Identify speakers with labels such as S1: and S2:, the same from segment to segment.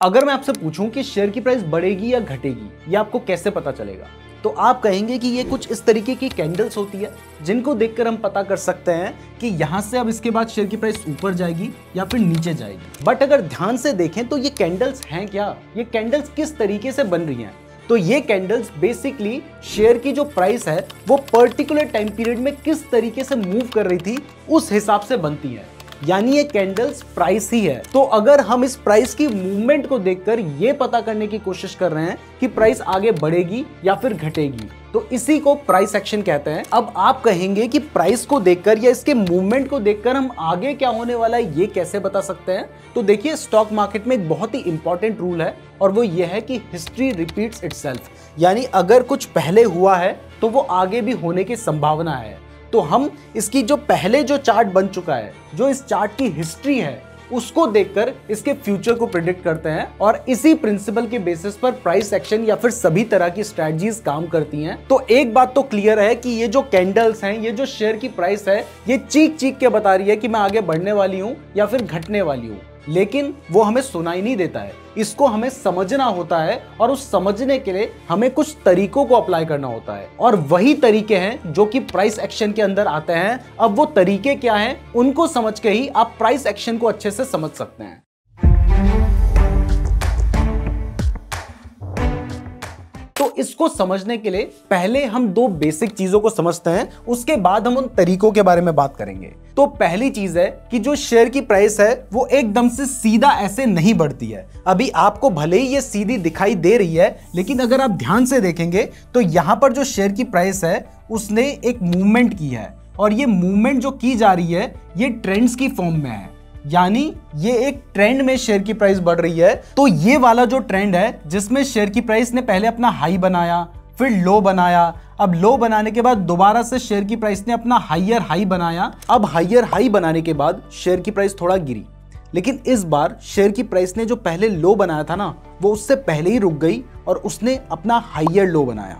S1: अगर मैं आपसे पूछूं कि शेयर की प्राइस बढ़ेगी या घटेगी, ये आपको कैसे पता चलेगा, तो आप कहेंगे कि ये कुछ इस तरीके की कैंडल्स होती है जिनको देखकर हम पता कर सकते हैं कि यहां से अब इसके बाद शेयर की प्राइस ऊपर जाएगी या फिर नीचे जाएगी। बट अगर ध्यान से देखें तो ये कैंडल्स हैं क्या, ये कैंडल्स किस तरीके से बन रही हैं? तो ये कैंडल्स बेसिकली शेयर की जो प्राइस है वो पर्टिकुलर टाइम पीरियड में किस तरीके से मूव कर रही थी उस हिसाब से बनती है, यानी ये कैंडल्स प्राइस ही है। तो अगर हम इस प्राइस की मूवमेंट को देखकर ये पता करने की कोशिश कर रहे हैं कि प्राइस आगे बढ़ेगी या फिर घटेगी, तो इसी को प्राइस एक्शन कहते हैं। अब आप कहेंगे कि प्राइस को देखकर या इसके मूवमेंट को देखकर हम आगे क्या होने वाला है ये कैसे बता सकते हैं? तो देखिए, स्टॉक मार्केट में एक बहुत ही इंपॉर्टेंट रूल है और वो ये है कि हिस्ट्री रिपीट्स इटसेल्फ, यानी अगर कुछ पहले हुआ है तो वो आगे भी होने की संभावना है। तो हम इसकी जो पहले जो चार्ट बन चुका है, जो इस चार्ट की हिस्ट्री है, उसको देखकर इसके फ्यूचर को प्रिडिक्ट करते हैं और इसी प्रिंसिपल के बेसिस पर प्राइस एक्शन या फिर सभी तरह की स्ट्रेटजीज काम करती हैं। तो एक बात तो क्लियर है कि ये जो कैंडल्स हैं, ये जो शेयर की प्राइस है, ये चीख चीख के बता रही है कि मैं आगे बढ़ने वाली हूं या फिर घटने वाली हूं, लेकिन वो हमें सुनाई नहीं देता है। इसको हमें समझना होता है और उस समझने के लिए हमें कुछ तरीकों को अप्लाई करना होता है और वही तरीके हैं जो कि प्राइस एक्शन के अंदर आते हैं। अब वो तरीके क्या हैं, उनको समझ के ही आप प्राइस एक्शन को अच्छे से समझ सकते हैं। तो इसको समझने के लिए पहले हम दो बेसिक चीजों को समझते हैं, उसके बाद हम उन तरीकों के बारे में बात करेंगे। तो पहली चीज है कि जो शेयर की प्राइस है वो एकदम से सीधा ऐसे नहीं बढ़ती है। अभी आपको भले ही ये सीधी दिखाई दे रही है, लेकिन अगर आप ध्यान से देखेंगे तो यहां पर जो शेयर की प्राइस है उसने एक मूवमेंट की है और ये मूवमेंट जो की जा रही है ये ट्रेंड्स की फॉर्म में है, यानी ये एक ट्रेंड में शेयर की प्राइस बढ़ रही है। तो ये वाला जो ट्रेंड है जिसमें शेयर की प्राइस ने पहले अपना हाई बनाया, फिर लो बनाया, अब लो बनाने के बाद दोबारा से शेयर की प्राइस ने अपना हायर हाई बनाया, अब हायर हाई बनाने के बाद शेयर की प्राइस थोड़ा गिरी, लेकिन इस बार शेयर की प्राइस ने जो पहले लो बनाया था ना, वो उससे पहले ही रुक गई और उसने अपना हायर लो बनाया।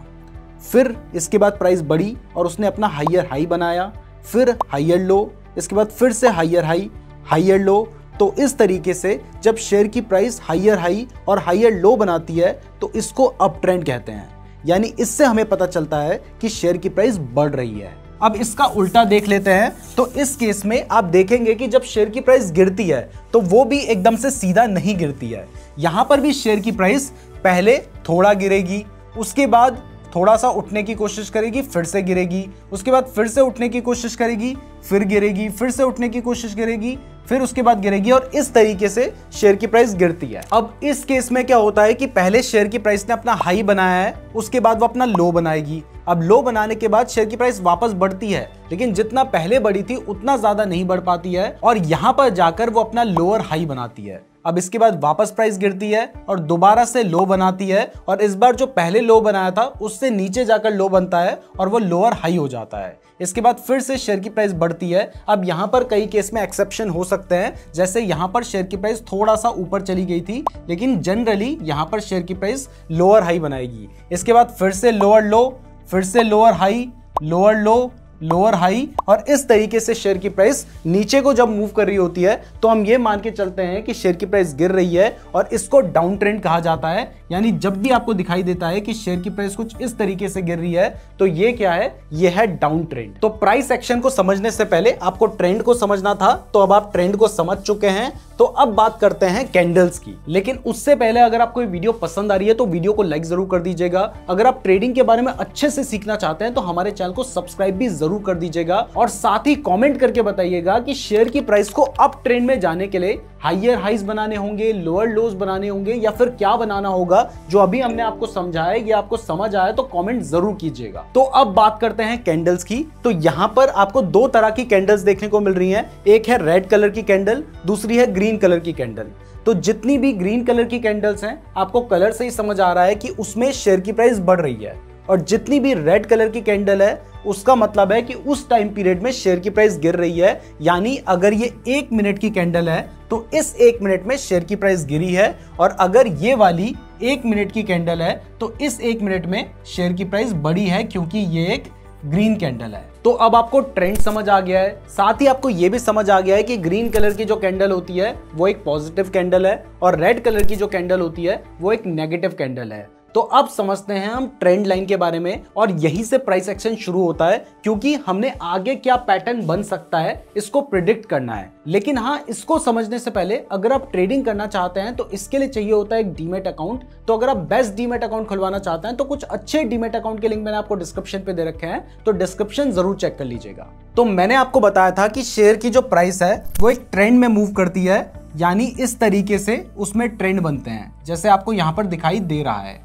S1: फिर इसके बाद प्राइस बढ़ी और उसने अपना हायर हाई बनाया, फिर हायर लो, इसके बाद फिर से हायर हाई, हायर लो। तो इस तरीके से जब शेयर की प्राइस हायर हाई और हायर लो बनाती है तो इसको अप ट्रेंड कहते हैं, यानी इससे हमें पता चलता है कि शेयर की प्राइस बढ़ रही है। अब इसका उल्टा देख लेते हैं। तो इस केस में आप देखेंगे कि जब शेयर की प्राइस गिरती है तो वो भी एकदम से सीधा नहीं गिरती है। यहां पर भी शेयर की प्राइस पहले थोड़ा गिरेगी, उसके बाद थोड़ा सा उठने की कोशिश करेगी, फिर से गिरेगी, उसके बाद फिर से उठने की कोशिश करेगी, फिर गिरेगी, फिर से उठने की कोशिश करेगी, फिर उसके बाद गिरेगी और इस तरीके से शेयर की प्राइस गिरती है। अब इस केस में क्या होता है कि पहले शेयर की प्राइस ने अपना हाई बनाया है, उसके बाद वो अपना लो बनाएगी। अब लो बनाने के बाद शेयर की प्राइस वापस बढ़ती है, लेकिन जितना पहले बढ़ी थी उतना ज्यादा नहीं बढ़ पाती है और यहां पर जाकर वो अपना लोअर हाई बनाती है। अब इसके बाद वापस प्राइस गिरती है और दोबारा से लो बनाती है और इस बार जो पहले लो बनाया था उससे नीचे जाकर लो बनता है और वो लोअर हाई हो जाता है। इसके बाद फिर से शेयर की प्राइस बढ़ती है। अब यहाँ पर कई केस में एक्सेप्शन हो सकते हैं, जैसे यहाँ पर शेयर की प्राइस थोड़ा सा ऊपर चली गई थी, लेकिन जनरली यहाँ पर शेयर की प्राइस लोअर हाई बनाएगी। इसके बाद फिर से लोअर लो, फिर से लोअर हाई, लोअर लो, लोअर हाई, और इस तरीके से शेयर की प्राइस नीचे को जब मूव कर रही होती है तो हम ये मान के चलते हैं कि शेयर की प्राइस गिर रही है और इसको डाउन ट्रेंड कहा जाता है। यानी जब भी आपको दिखाई देता है कि शेयर की प्राइस कुछ इस तरीके से गिर रही है तो ये क्या है, ये है डाउन ट्रेंड। तो प्राइस एक्शन को समझने से पहले आपको ट्रेंड को समझना था, तो अब आप ट्रेंड को समझ चुके हैं। तो अब बात करते हैं कैंडल्स की, लेकिन उससे पहले अगर आपको ये वीडियो पसंद आ रही है तो वीडियो को लाइक जरूर कर दीजिएगा। अगर आप ट्रेडिंग के बारे में अच्छे से सीखना चाहते हैं तो हमारे चैनल को सब्सक्राइब भी जरूर कर दीजिएगा और साथ ही कमेंट करके बताइएगा कि शेयर की प्राइस को अप ट्रेंड में जाने के लिए हायर हाइज बनाने होंगे, लोअर लोज बनाने होंगे या फिर क्या बनाना होगा। जो अभी हमने आपको समझाया, ये आपको समझ आया तो कमेंट जरूर कीजिएगा। तो अब बात करते हैं कैंडल्स की। तो यहां पर आपको दो तरह की कैंडल्स देखने को मिल रही हैं, एक है रेड कलर की कैंडल, दूसरी है ग्रीन कलर की कैंडल। तो जितनी भी ग्रीन कलर की कैंडल्स हैं, आपको कलर से ही समझ आ रहा है कि उसमें शेयर की प्राइस बढ़ रही है, और जितनी भी रेड कलर की कैंडल है उसका मतलब है कि उस टाइम पीरियड में शेयर की प्राइस गिर रही है। यानी अगर ये 1 मिनट की कैंडल है तो इस 1 मिनट में शेयर की प्राइस गिरी है, और अगर ये वाली 1 मिनट की कैंडल है तो इस 1 मिनट में शेयर की प्राइस बढ़ी है, क्योंकि ये एक ग्रीन कैंडल है। तो अब आपको ट्रेंड समझ आ गया है, साथ ही आपको यह भी समझ आ गया है कि ग्रीन कलर की जो कैंडल होती है वो एक पॉजिटिव कैंडल है और रेड कलर की जो कैंडल होती है वो एक नेगेटिव कैंडल है। तो अब समझते हैं हम ट्रेंड लाइन के बारे में, और यहीं से प्राइस एक्शन शुरू होता है, क्योंकि हमने आगे क्या पैटर्न बन सकता है इसको प्रिडिक्ट करना है। लेकिन हाँ, इसको समझने से पहले अगर आप ट्रेडिंग करना चाहते हैं तो इसके लिए चाहिए होता है एक डीमेट अकाउंट। तो अगर आप बेस्ट डीमेट अकाउंट खुलवाना चाहते हैं तो कुछ अच्छे डीमेट अकाउंट के लिंक मैंने आपको डिस्क्रिप्शन पे दे रखे हैं, तो डिस्क्रिप्शन जरूर चेक कर लीजिएगा। तो मैंने आपको बताया था कि शेयर की जो प्राइस है वो एक ट्रेंड में मूव करती है, यानी इस तरीके से उसमें ट्रेंड बनते हैं, जैसे आपको यहां पर दिखाई दे रहा है।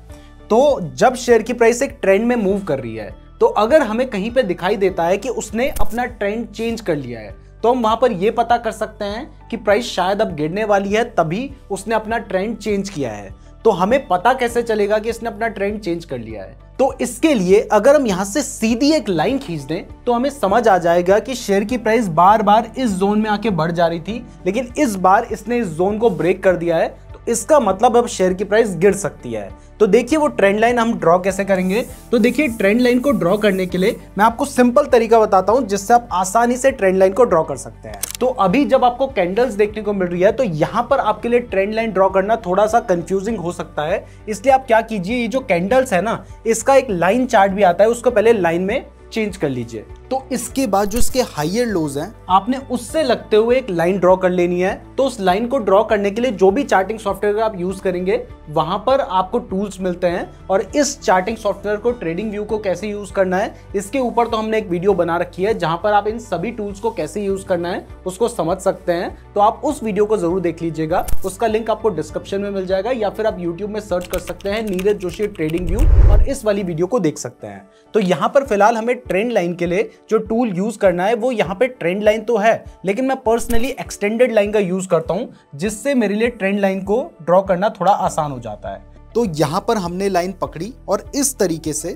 S1: तो जब शेयर की प्राइस एक ट्रेंड में मूव कर रही है, तो अगर हमें कहीं पे दिखाई देता है कि उसने अपना ट्रेंड चेंज कर लिया है, तो हम वहां पर यह पता कर सकते हैं कि प्राइस शायद अब गिरने वाली है, तभी उसने अपना ट्रेंड चेंज किया है। तो हमें पता कैसे चलेगा कि इसने अपना ट्रेंड चेंज कर लिया है? तो इसके लिए अगर हम यहां से सीधी एक लाइन खींच दें तो हमें समझ आ जाएगा कि शेयर की प्राइस बार बार इस जोन में आके बढ़ जा रही थी, लेकिन इस बार इसने इस जोन को ब्रेक कर दिया है, तो इसका मतलब अब शेयर की प्राइस गिर सकती है। तो देखिए वो ट्रेंड लाइन हम ड्रॉ कैसे करेंगे। तो देखिए ट्रेंड लाइन को ड्रॉ करने के लिए मैं आपको सिंपल तरीका बताता हूं जिससे आप आसानी से ट्रेंड लाइन को ड्रॉ कर सकते हैं। तो अभी जब आपको कैंडल्स देखने को मिल रही है तो यहां पर आपके लिए ट्रेंड लाइन ड्रॉ करना थोड़ा सा कंफ्यूजिंग हो सकता है, इसलिए आप क्या कीजिए, ये जो कैंडल्स है ना, इसका एक लाइन चार्ट भी आता है, उसको पहले लाइन में चेंज कर लीजिए। तो इसके बाद जो इसके हायर लोज हैं, आपने उससे लगते हुए एक लाइन ड्रॉ कर लेनी है। तो उस लाइन को ड्रॉ करने के लिए जो भी चार्टिंग सॉफ्टवेयर आप यूज करेंगे वहां पर आपको टूल्स मिलते हैं, और इस चार्टिंग सॉफ्टवेयर को, ट्रेडिंग व्यू को कैसे यूज करना है इसके ऊपर तो हमने एक वीडियो बना रखी है जहां पर आप इन सभी टूल्स को कैसे यूज करना है उसको समझ सकते हैं। तो आप उस वीडियो को जरूर देख लीजिएगा, उसका लिंक आपको डिस्क्रिप्शन में मिल जाएगा, या फिर आप यूट्यूब में सर्च कर सकते हैं नीरज जोशी ट्रेडिंग व्यू और इस वाली वीडियो को देख सकते हैं। तो यहां पर फिलहाल हमें ट्रेंड लाइन के लिए जो टूल यूज करना है वो यहाँ पे ट्रेंड लाइन तो है, लेकिन मैं पर्सनली एक्सटेंडेड लाइन का यूज करता हूं, जिससे मेरे लिए ट्रेंड लाइन को ड्रॉ करना थोड़ा आसान हो जाता है। तो यहां पर हमने लाइन पकड़ी और इस तरीके से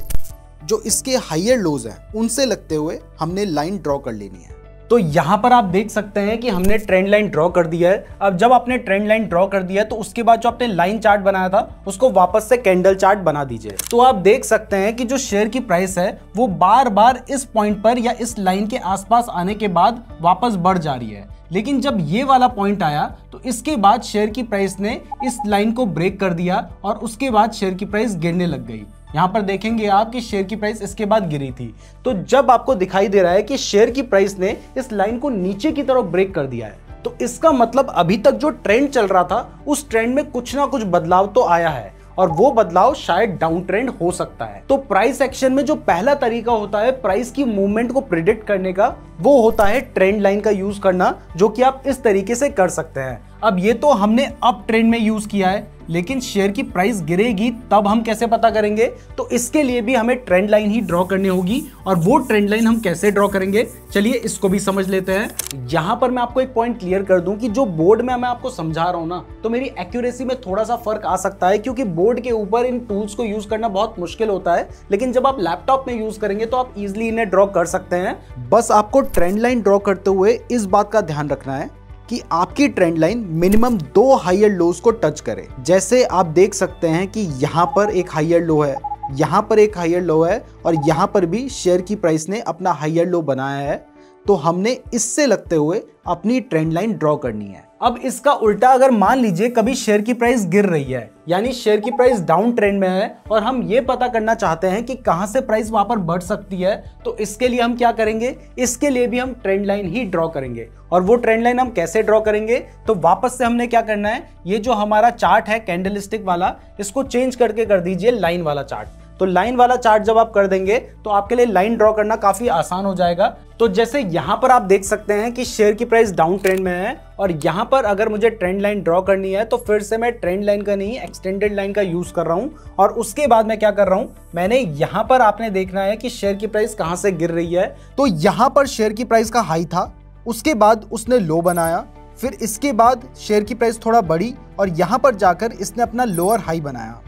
S1: जो इसके हायर लोज हैं उनसे लगते हुए हमने लाइन ड्रॉ कर लेनी है। तो यहां पर आप देख सकते हैं कि हमने ट्रेंड लाइन ड्रॉ कर दिया है। अब जब आपने ट्रेंड लाइन ड्रॉ कर दिया तो उसके बाद जो आपने लाइन चार्ट बनाया था उसको वापस से कैंडल चार्ट बना दीजिए। तो आप देख सकते हैं कि जो शेयर की प्राइस है वो बार बार इस पॉइंट पर या इस लाइन के आसपास आने के बाद वापस बढ़ जा रही है, लेकिन जब ये वाला पॉइंट आया तो इसके बाद शेयर की प्राइस ने इस लाइन को ब्रेक कर दिया और उसके बाद शेयर की प्राइस गिरने लग गई। यहां पर देखेंगे आप कि शेयर की प्राइस इसके बाद गिरी थी। तो जब आपको दिखाई दे रहा है कि शेयर की प्राइस ने इस लाइन को नीचे की तरफ ब्रेक कर दिया है, तो इसका मतलब अभी तक जो ट्रेंड चल रहा था उस ट्रेंड में कुछ ना कुछ बदलाव तो आया है, और वो बदलाव शायद डाउन ट्रेंड हो सकता है। तो प्राइस एक्शन में जो पहला तरीका होता है प्राइस की मूवमेंट को प्रिडिक्ट करने का, वो होता है ट्रेंड लाइन का यूज करना, जो कि आप इस तरीके से कर सकते हैं। अब ये तो हमने अप ट्रेंड में यूज किया है, लेकिन शेयर की प्राइस गिरेगी तब हम कैसे पता करेंगे? तो इसके लिए भी हमें ट्रेंड लाइन ही ड्रॉ करनी होगी, और वो ट्रेंड लाइन हम कैसे ड्रॉ करेंगे चलिए इसको भी समझ लेते हैं। यहां पर मैं आपको एक पॉइंट क्लियर कर दूं कि जो बोर्ड में मैं आपको समझा रहा हूं ना, तो मेरी एक्यूरेसी में थोड़ा सा फर्क आ सकता है, क्योंकि बोर्ड के ऊपर इन टूल्स को यूज करना बहुत मुश्किल होता है, लेकिन जब आप लैपटॉप में यूज करेंगे तो आप इजिली इन्हें ड्रॉ कर सकते हैं। बस आपको ट्रेंड लाइन ड्रॉ करते हुए इस बात का ध्यान रखना है कि आपकी trend line minimum 2 higher lows को टच करे। जैसे आप देख सकते हैं कि यहाँ पर एक हायर लो है, यहाँ पर एक हायर लो है, और यहाँ पर भी शेयर की प्राइस ने अपना हायर लो बनाया है। तो हमने इससे लगते हुए अपनी ट्रेंड लाइन ड्रॉ करनी है। अब इसका उल्टा, अगर मान लीजिए कभी शेयर की प्राइस गिर रही है, यानी शेयर की प्राइस डाउन ट्रेंड में है, और हम ये पता करना चाहते हैं कि कहां से प्राइस वहां पर बढ़ सकती है, तो इसके लिए हम क्या करेंगे? इसके लिए भी हम ट्रेंड लाइन ही ड्रॉ करेंगे। और वो ट्रेंड लाइन हम कैसे ड्रॉ करेंगे? तो वापस से हमने क्या करना है, ये जो हमारा चार्ट है कैंडलस्टिक वाला, इसको चेंज करके कर दीजिए लाइन वाला चार्ट। तो लाइन वाला चार्ट जब आप कर देंगे तो आपके लिए लाइन ड्रॉ करना काफी आसान हो जाएगा। तो जैसे यहां पर आप देख सकते हैं कि शेयर की प्राइस डाउन ट्रेंड में है, और यहां पर अगर मुझे ट्रेंड लाइन ड्रॉ करनी है तो फिर से मैं ट्रेंड लाइन का नहीं एक्सटेंडेड लाइन का यूज कर रहा हूं। और उसके बाद मैं क्या कर रहा हूं, मैंने यहां पर आपने देखना है कि शेयर की प्राइस कहां से गिर रही है। तो यहां पर शेयर की प्राइस का हाई था, उसके बाद उसने लो बनाया, फिर इसके बाद शेयर की प्राइस थोड़ा बढ़ी और यहां पर जाकर इसने अपना लोअर हाई बनाया।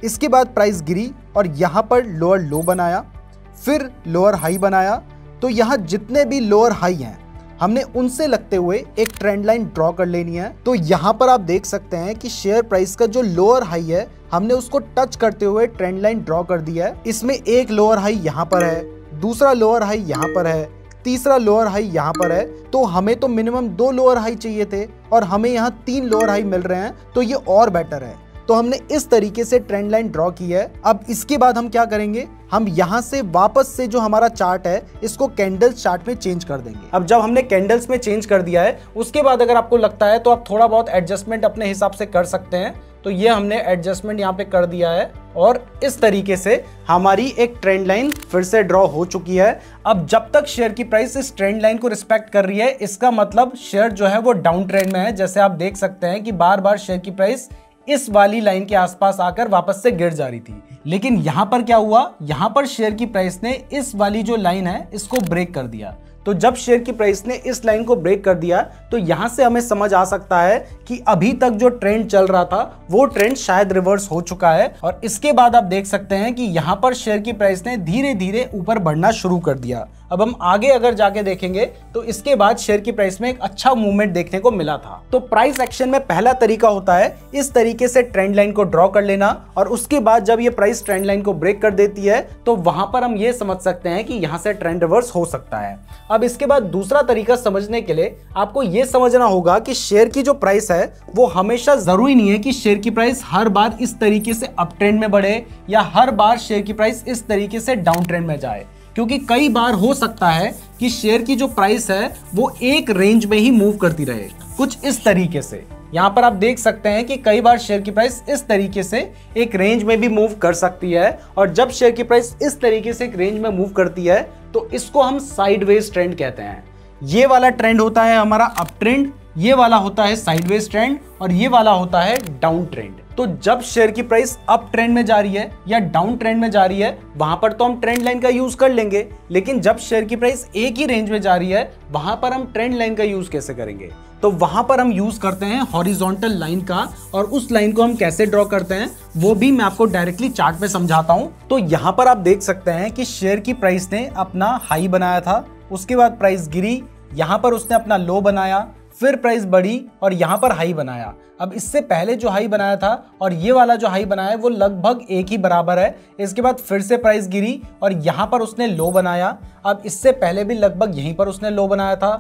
S1: इसके बाद प्राइस गिरी और यहाँ पर लोअर लो बनाया, फिर लोअर हाई बनाया। तो यहाँ जितने भी लोअर हाई हैं हमने उनसे लगते हुए एक ट्रेंड लाइन ड्रॉ कर लेनी है। तो यहाँ पर आप देख सकते हैं कि शेयर प्राइस का जो लोअर हाई है हमने उसको टच करते हुए ट्रेंड लाइन ड्रॉ कर दिया है। इसमें एक लोअर हाई यहाँ पर है, दूसरा लोअर हाई यहाँ पर है, तीसरा लोअर हाई यहाँ पर है। तो हमें तो मिनिमम 2 लोअर हाई चाहिए थे और हमें यहाँ 3 लोअर हाई मिल रहे हैं, तो ये और बेटर है। तो हमने इस तरीके से ट्रेंड लाइन ड्रॉ की है। अब इसके बाद हम क्या करेंगे, हम यहाँ से वापस से जो हमारा चार्ट है इसको कैंडल्स चार्ट में चेंज कर देंगे। अब जब हमने कैंडल्स में चेंज कर दिया है, उसके बाद अगर आपको लगता है तो आप थोड़ा बहुत एडजस्टमेंट अपने हिसाब से कर सकते हैं। तो ये हमने एडजस्टमेंट यहाँ पे कर दिया है और इस तरीके से हमारी एक ट्रेंड लाइन फिर से ड्रॉ हो चुकी है। अब जब तक शेयर की प्राइस इस ट्रेंड लाइन को रिस्पेक्ट कर रही है, इसका मतलब शेयर जो है वो डाउन ट्रेंड में है। जैसे आप देख सकते हैं कि बार बार शेयर की प्राइस इस वाली लाइन के आसपास आकर वापस से गिर जा रही थी, लेकिन यहां पर क्या हुआ, यहां पर शेयर की प्राइस ने इस वाली जो लाइन है इसको ब्रेक कर दिया। तो जब शेयर की प्राइस ने इस लाइन को ब्रेक कर दिया, तो यहां से हमें समझ आ सकता है कि अभी तक जो ट्रेंड चल रहा था वो ट्रेंड शायद रिवर्स हो चुका है। और इसके बाद आप देख सकते हैं कि यहां पर शेयर की प्राइस ने धीरे धीरे ऊपर बढ़ना शुरू कर दिया। अब हम आगे अगर जाके देखेंगे तो इसके बाद शेयर की प्राइस में एक अच्छा मूवमेंट देखने को मिला था। तो प्राइस एक्शन में पहला तरीका होता है इस तरीके से ट्रेंड लाइन को ड्रॉ कर लेना, और उसके बाद जब ये प्राइस ट्रेंड लाइन को ब्रेक कर देती है तो वहां पर हम ये समझ सकते हैं कि यहां से ट्रेंड रिवर्स हो सकता है। अब इसके बाद दूसरा तरीका समझने के लिए आपको यह समझना होगा कि शेयर की जो प्राइस है वो हमेशा जरूरी नहीं है कि शेयर की प्राइस हर बार इस तरीके से अप ट्रेंड में बढ़े या हर बार शेयर की प्राइस इस तरीके से डाउन ट्रेंड में जाए, क्योंकि कई बार हो सकता है कि शेयर की जो प्राइस है वो एक रेंज में ही मूव करती रहे, कुछ इस तरीके से। यहाँ पर आप देख सकते हैं कि कई बार शेयर की प्राइस इस तरीके से एक रेंज में भी मूव कर सकती है, और जब शेयर की प्राइस इस तरीके से एक रेंज में मूव करती है तो इसको हम साइडवेज ट्रेंड कहते हैं। ये वाला ट्रेंड होता है हमारा अप ट्रेंड, ये वाला होता है साइडवेज ट्रेंड, और ये वाला होता है डाउन ट्रेंड। तो जब शेयर की प्राइस अप ट्रेंड में जा रही है या डाउन ट्रेंड में जा रही है, वहां पर तो हम ट्रेंड लाइन का यूज कर लेंगे, लेकिन जब शेयर की प्राइस एक ही रेंज में जा रही है वहां पर हम ट्रेंड लाइन का यूज कैसे करेंगे? तो वहां पर हम यूज करते हैं हॉरिजॉन्टल लाइन का, और उस लाइन को हम कैसे ड्रॉ करते हैं वो भी मैं आपको डायरेक्टली चार्ट में समझाता हूं। तो यहां पर आप देख सकते हैं कि शेयर की प्राइस ने अपना हाई बनाया था, उसके बाद प्राइस गिरी, यहां पर उसने अपना लो बनाया, फिर प्राइस बढ़ी और यहां पर हाई बनाया। अब इससे पहले जो हाई बनाया था और ये वाला जो हाई बनाया है वो लगभग एक ही बराबर है। इसके बाद फिर से प्राइस गिरी और यहां पर उसने लो बनाया। अब इससे पहले भी लगभग यहीं पर उसने लो बनाया था,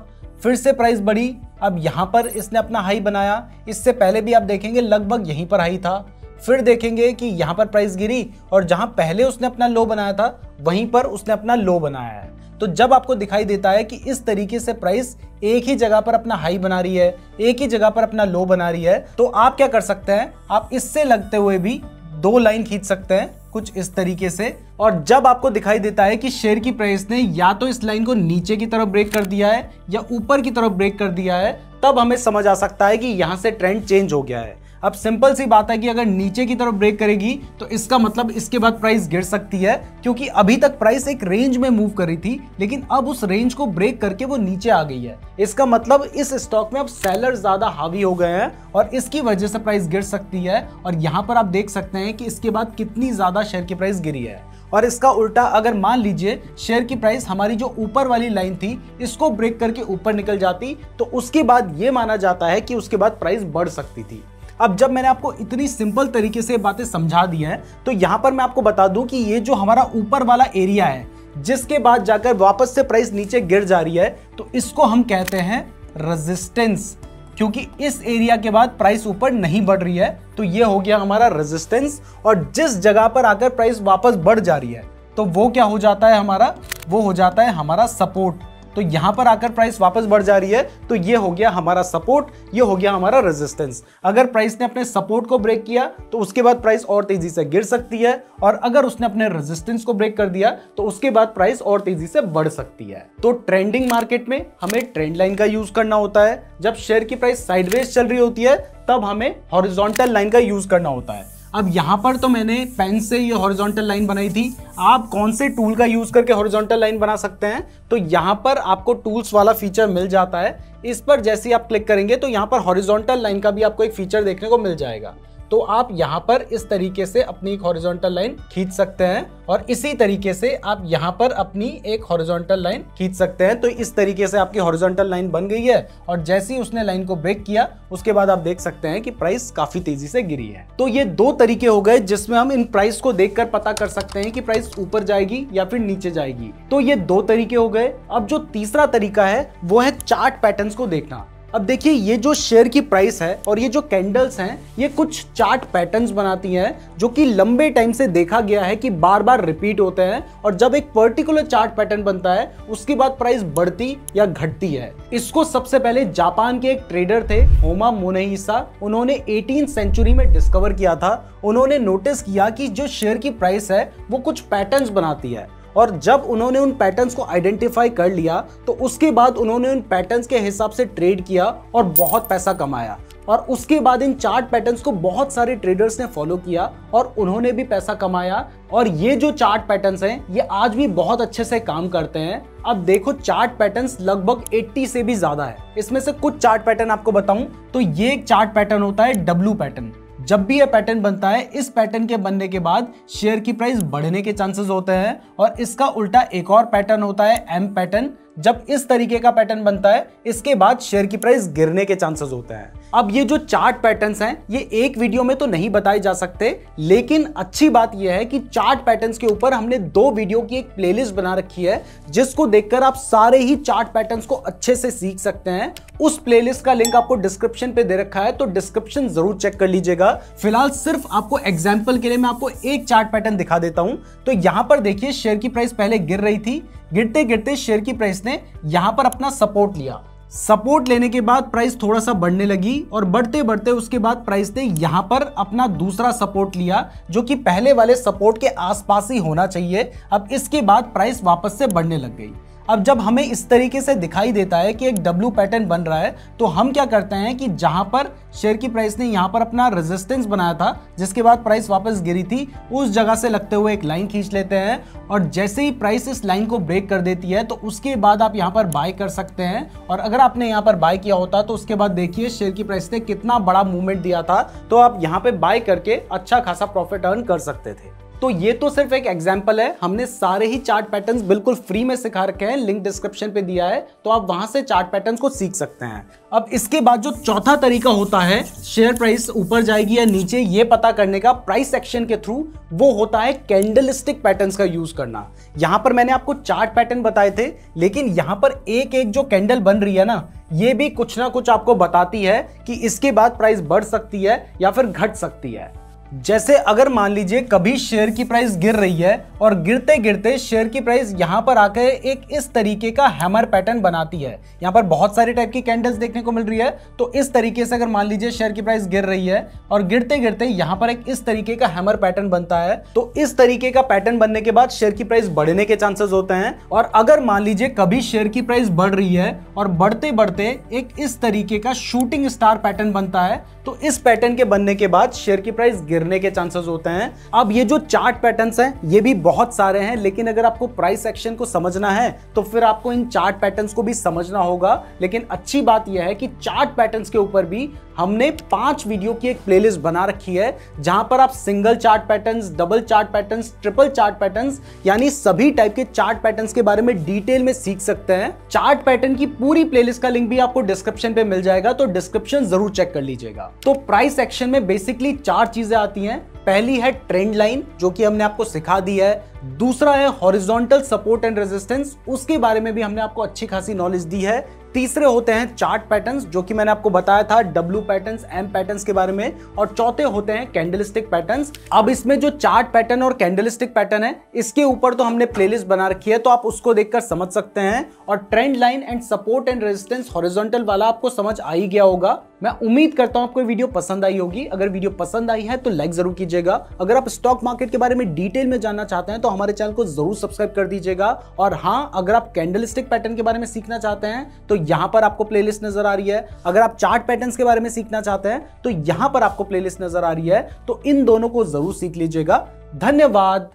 S1: फिर से प्राइस बढ़ी, अब यहां पर इसने अपना हाई बनाया। इससे पहले भी आप देखेंगे लगभग यहीं पर हाई था, फिर देखेंगे कि यहां पर प्राइस गिरी और जहां पहले उसने अपना लो बनाया था वहीं पर उसने अपना लो बनाया है। तो जब आपको दिखाई देता है कि इस तरीके से प्राइस एक ही जगह पर अपना हाई बना रही है, एक ही जगह पर अपना लो बना रही है, तो आप क्या कर सकते हैं, आप इससे लगते हुए भी दो लाइन खींच सकते हैं कुछ इस तरीके से। और जब आपको दिखाई देता है कि शेयर की प्राइस ने या तो इस लाइन को नीचे की तरफ ब्रेक कर दिया है या ऊपर की तरफ ब्रेक कर दिया है, तब हमें समझ आ सकता है कि यहां से ट्रेंड चेंज हो गया है। अब सिंपल सी बात है कि अगर नीचे की तरफ ब्रेक करेगी तो इसका मतलब इसके बाद प्राइस गिर सकती है, क्योंकि अभी तक प्राइस एक रेंज में मूव कर रही थी, लेकिन अब उस रेंज को ब्रेक करके वो नीचे आ गई है। इसका मतलब इस स्टॉक में अब सेलर ज्यादा हावी हो गए हैं और इसकी वजह से प्राइस गिर सकती है। और यहाँ पर आप देख सकते हैं कि इसके बाद कितनी ज्यादा शेयर की प्राइस गिरी है। और इसका उल्टा अगर मान लीजिए शेयर की प्राइस हमारी जो ऊपर वाली लाइन थी इसको ब्रेक करके ऊपर निकल जाती, तो उसके बाद ये माना जाता है कि उसके बाद प्राइस बढ़ सकती थी। अब जब मैंने आपको इतनी सिंपल तरीके से बातें समझा दी हैं, तो यहां पर मैं आपको बता दूं कि ये जो हमारा ऊपर वाला एरिया है जिसके बाद जाकर वापस से प्राइस नीचे गिर जा रही है, तो इसको हम कहते हैं रेजिस्टेंस, क्योंकि इस एरिया के बाद प्राइस ऊपर नहीं बढ़ रही है, तो ये हो गया हमारा रेजिस्टेंस। और जिस जगह पर आकर प्राइस वापस बढ़ जा रही है तो वो क्या हो जाता है हमारा, वो हो जाता है हमारा सपोर्ट। तो यहां पर आकर प्राइस वापस बढ़ जा रही है तो ये हो गया हमारा सपोर्ट, ये हो गया हमारा रेजिस्टेंस। अगर प्राइस ने अपने सपोर्ट को ब्रेक किया तो उसके बाद प्राइस और तेजी से गिर सकती है, और अगर उसने अपने रेजिस्टेंस को ब्रेक कर दिया तो उसके बाद प्राइस और तेजी से बढ़ सकती है। तो ट्रेंडिंग मार्केट में हमें ट्रेंड लाइन का यूज करना होता है। जब शेयर की प्राइस साइडवेज चल रही होती है तब हमें हॉरिजॉन्टल लाइन का यूज करना होता है। अब यहां पर तो मैंने पेन से ये हॉरिजॉन्टल लाइन बनाई थी, आप कौन से टूल का यूज करके हॉरिजॉन्टल लाइन बना सकते हैं, तो यहां पर आपको टूल्स वाला फीचर मिल जाता है। इस पर जैसे ही आप क्लिक करेंगे तो यहां पर हॉरिजॉन्टल लाइन का भी आपको एक फीचर देखने को मिल जाएगा। तो आप यहाँ पर इस तरीके से अपनी एक हॉरिजॉन्टल लाइन खींच सकते हैं और इसी तरीके से आप यहाँ पर अपनी एक हॉरिजॉन्टल लाइन खींच सकते हैं। तो इस तरीके से आपकी हॉरिजॉन्टल लाइन बन गई है और जैसे ही उसने लाइन को ब्रेक किया उसके बाद आप देख सकते हैं कि प्राइस काफी तेजी से गिरी है। तो ये दो तरीके हो गए जिसमें हम इन प्राइस को देखकर पता कर सकते हैं कि प्राइस ऊपर जाएगी या फिर नीचे जाएगी। तो ये दो तरीके हो गए। अब जो तीसरा तरीका है वो है चार्ट पैटर्न्स को देखना। अब देखिए ये जो शेयर की प्राइस है और ये जो कैंडल्स हैं ये कुछ चार्ट पैटर्न्स बनाती हैं जो कि लंबे टाइम से देखा गया है कि बार बार रिपीट होते हैं और जब एक पर्टिकुलर चार्ट पैटर्न बनता है उसके बाद प्राइस बढ़ती या घटती है। इसको सबसे पहले जापान के एक ट्रेडर थे होमा मोनेहिसा, उन्होंने 18वीं सेंचुरी में डिस्कवर किया था। उन्होंने नोटिस किया कि जो शेयर की प्राइस है वो कुछ पैटर्न्स बनाती है और जब उन्होंने उन पैटर्न्स को आइडेंटिफाई कर लिया तो उसके बाद उन्होंने उन पैटर्न्स के हिसाब से ट्रेड किया और बहुत पैसा कमाया। और उसके बाद इन चार्ट पैटर्न्स को बहुत सारे ट्रेडर्स ने फॉलो किया और उन्होंने भी पैसा कमाया। और ये जो चार्ट पैटर्न्स हैं ये आज भी बहुत अच्छे से काम करते हैं। अब देखो चार्ट पैटर्न्स लगभग 80 से भी ज्यादा है। इसमें से कुछ चार्ट पैटर्न आपको बताऊं तो ये एक चार्ट पैटर्न होता है डब्ल्यू पैटर्न। जब भी यह पैटर्न बनता है इस पैटर्न के बनने के बाद शेयर की प्राइस बढ़ने के चांसेस होते हैं। और इसका उल्टा एक और पैटर्न होता है एम पैटर्न। जब इस तरीके का पैटर्न बनता है इसके बाद शेयर की प्राइस गिरने के चांसेस होते हैं। अब ये जो चार्ट पैटर्न्स हैं ये एक वीडियो में तो नहीं बताए जा सकते, लेकिन अच्छी बात यह है कि चार्ट पैटर्न्स के ऊपर हमने 2 वीडियो की एक प्लेलिस्ट बना रखी है जिसको देखकर आप सारे ही चार्ट पैटर्न्स को अच्छे से सीख सकते हैं। उस प्लेलिस्ट का लिंक आपको डिस्क्रिप्शन पे दे रखा है तो डिस्क्रिप्शन जरूर चेक कर लीजिएगा। फिलहाल सिर्फ आपको एग्जांपल के लिए मैं आपको एक चार्ट पैटर्न दिखा देता हूं। तो यहां पर देखिए शेयर की प्राइस पहले गिर रही थी, गिरते गिरते शेयर की प्राइस ने यहां पर अपना सपोर्ट लिया। सपोर्ट लेने के बाद प्राइस थोड़ा सा बढ़ने लगी और बढ़ते बढ़ते उसके बाद प्राइस ने यहां पर अपना दूसरा सपोर्ट लिया जो कि पहले वाले सपोर्ट के आसपास ही होना चाहिए। अब इसके बाद प्राइस वापस से बढ़ने लग गई। अब जब हमें इस तरीके से दिखाई देता है कि एक डब्ल्यू पैटर्न बन रहा है तो हम क्या करते हैं कि जहां पर शेयर की प्राइस ने यहां पर अपना रेजिस्टेंस बनाया था जिसके बाद प्राइस वापस गिरी थी उस जगह से लगते हुए एक लाइन खींच लेते हैं और जैसे ही प्राइस इस लाइन को ब्रेक कर देती है तो उसके बाद आप यहां पर बाय कर सकते हैं। और अगर आपने यहां पर बाय किया होता तो उसके बाद देखिए शेयर की प्राइस ने कितना बड़ा मूवमेंट दिया था, तो आप यहां पे बाय करके अच्छा खासा प्रॉफिट अर्न कर सकते थे। तो ये तो सिर्फ एक एग्जांपल है, हमने सारे ही चार्ट पैटर्न्स बिल्कुल फ्री में सिखा रखे हैं, लिंक डिस्क्रिप्शन पे दिया है तो आप वहां से चार्ट पैटर्न्स को सीख सकते हैं। अब इसके बाद जो चौथा तरीका होता है शेयर प्राइस ऊपर जाएगी या नीचे ये पता करने का प्राइस एक्शन के थ्रू, वो होता है कैंडलस्टिक पैटर्न्स का यूज करना। यहां पर मैंने आपको चार्ट पैटर्न बताए थे लेकिन यहां पर एक एक जो कैंडल बन रही है ना ये भी कुछ ना कुछ आपको बताती है कि इसके बाद प्राइस बढ़ सकती है या फिर घट सकती है। जैसे अगर मान लीजिए कभी शेयर की प्राइस गिर रही है और गिरते गिरते शेयर की प्राइस यहां पर आकर एक इस तरीके का हैमर पैटर्न बनाती है। यहां पर बहुत सारी टाइप की कैंडल्स देखने को मिल रही है। तो इस तरीके से अगर मान लीजिए शेयर की प्राइस गिर रही है और गिरते गिरते यहां पर एक इस तरीके का हैमर पैटर्न बनता है तो इस तरीके का पैटर्न बनने के बाद शेयर की प्राइस बढ़ने के चांसेस होते हैं। और अगर मान लीजिए कभी शेयर की प्राइस बढ़ रही है और बढ़ते बढ़ते एक इस तरीके का शूटिंग स्टार पैटर्न बनता है तो इस पैटर्न के बनने के बाद शेयर की प्राइस गिरने के चांसेस होते हैं। अब ये जो चार्ट पैटर्न्स हैं ये भी बहुत सारे हैं, लेकिन अगर आपको प्राइस एक्शन को समझना है तो फिर आपको इन चार्ट पैटर्न्स को भी समझना होगा। लेकिन अच्छी बात यह है कि चार्ट पैटर्न्स के ऊपर भी हमने 5 वीडियो की एक प्लेलिस्ट बना रखी है जहां पर आप single chart patterns, double chart patterns, triple chart patterns यानी सभी टाइप के चार्ट पैटर्न्स के बारे में डिटेल में सीख सकते हैं। चार्ट पैटर्न की पूरी प्लेलिस्ट का लिंक भी आपको डिस्क्रिप्शन पे मिल जाएगा तो डिस्क्रिप्शन जरूर चेक कर लीजिएगा। तो प्राइस एक्शन में बेसिकली 4 चीजें आती हैं। पहली है ट्रेंड लाइन जो कि हमने आपको सिखा दी है। दूसरा है हॉरिजॉन्टल सपोर्ट एंड रेजिस्टेंस, उसके बारे में भी हमने आपको अच्छी खासी नॉलेज दी है। तीसरे होते हैं चार्ट पैटर्न्स जो कि मैंने आपको बताया था डब्ल्यू पैटर्न्स, एम पैटर्न्स के बारे में। और चौथे होते हैं कैंडलस्टिक पैटर्न्स। अब इसमें जो चार्ट पैटर्न और कैंडलस्टिक पैटर्न है इसके ऊपर तो हमने प्लेलिस्ट बना रखी है तो आप उसको देखकर समझ सकते हैं। और trend line and support and resistance horizontal वाला आपको समझ आ ही गया होगा। मैं उम्मीद करता हूं आपको वीडियो पसंद आई होगी। अगर वीडियो पसंद आई है तो लाइक जरूर कीजिएगा। अगर आप स्टॉक मार्केट के बारे में डिटेल में जानना चाहते हैं तो हमारे चैनल को जरूर सब्सक्राइब कर दीजिएगा। और हाँ, अगर आप कैंडलस्टिक पैटर्न के बारे में सीखना चाहते हैं तो यहां पर आपको प्लेलिस्ट नजर आ रही है। अगर आप चार्ट पैटर्न्स के बारे में सीखना चाहते हैं तो यहां पर आपको प्लेलिस्ट नजर आ रही है। तो इन दोनों को जरूर सीख लीजिएगा। धन्यवाद।